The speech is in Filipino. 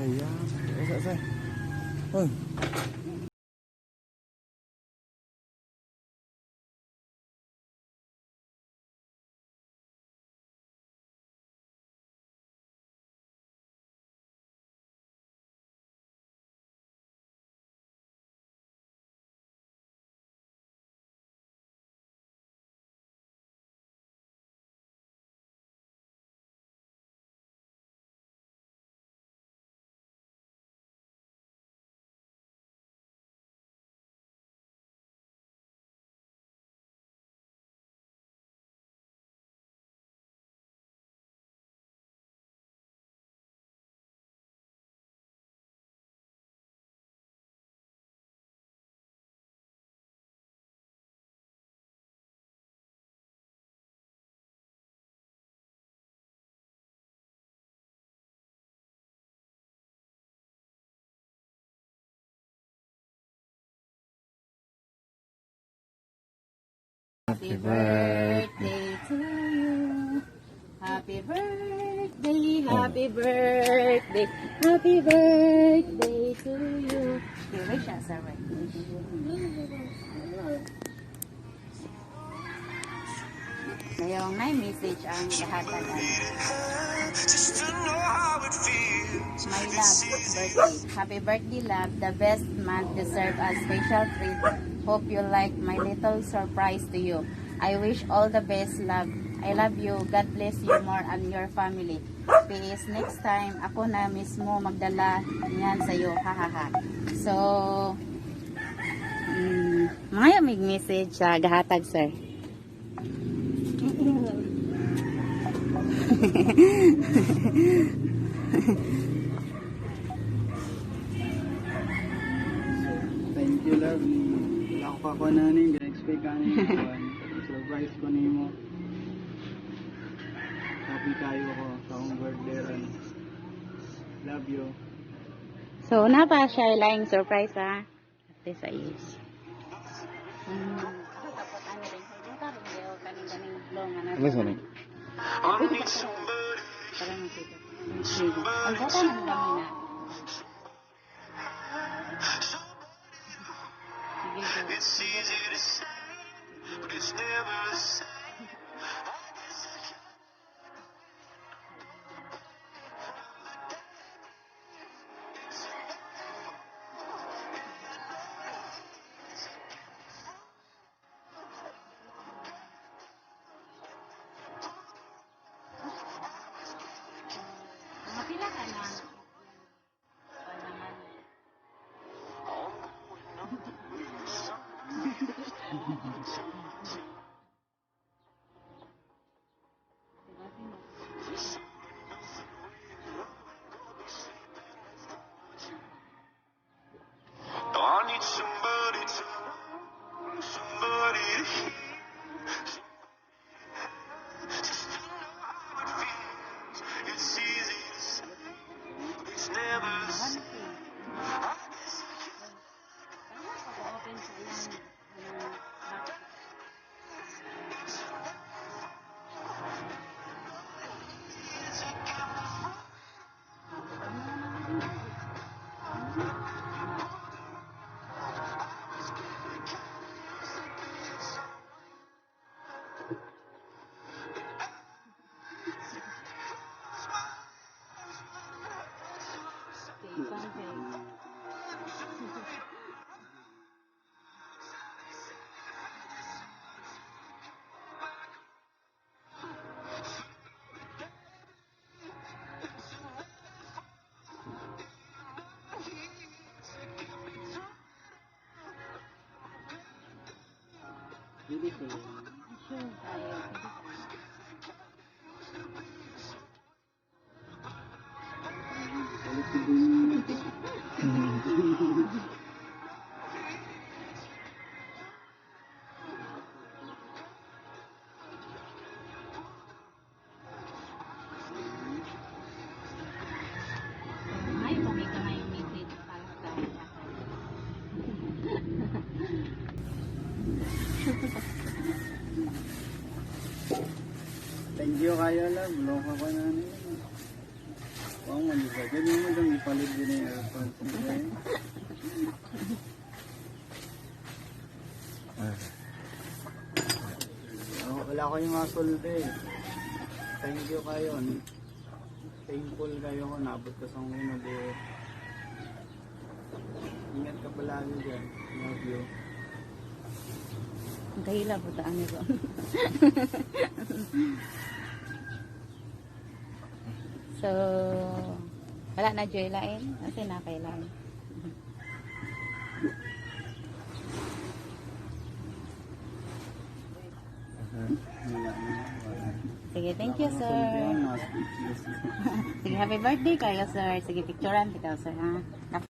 Ayan. Say. Oh. Happy birthday to you. Happy birthday, happy birthday, happy birthday to you. Okay, wish us a wish. Ngayong may message ang kahatagan. My love, birthday. Happy birthday, love. The best month deserve a special treat. Hope you like my little surprise to you. I wish all the best, love. I love you. God bless you more and your family. PS, next time, ako na mismo magdala niyan sa'yo. Hahaha. So, mga may message sa gahatag, sir. Thank you, love. Wala ko pa ko na ning expect ka ning surprise ko nimo. Happy kayo ko sa akong birthday ron. Love you. So, na pa siya laing surprise, ha? Ate sa is. Ano sa rin? Parang nakita. Ang bata ng kami na. Sige, go. Mapila ka na. I need somebody to hear. Just to know how it feels. It's easy to say, it's never the same. I guess Beautiful. Ngayon, pumika na yung message para sa Thank you kayo, love. Loka ko na ning. Oo nga, di ba? Ganyan mo dyan, ipalit din yung airpods. Wala ko yung masulde. Thank you kayo. Thankful kayo ko. Nabot ko sa unod eh. Ingat ka palagi dyan. Love you. Ang kahila po taan nito. So, wala na Joy lain. Kasi nakailan. Sige, thank you, sir. Sige, happy birthday kayo, sir. Sige, picturean kita, sir, ha?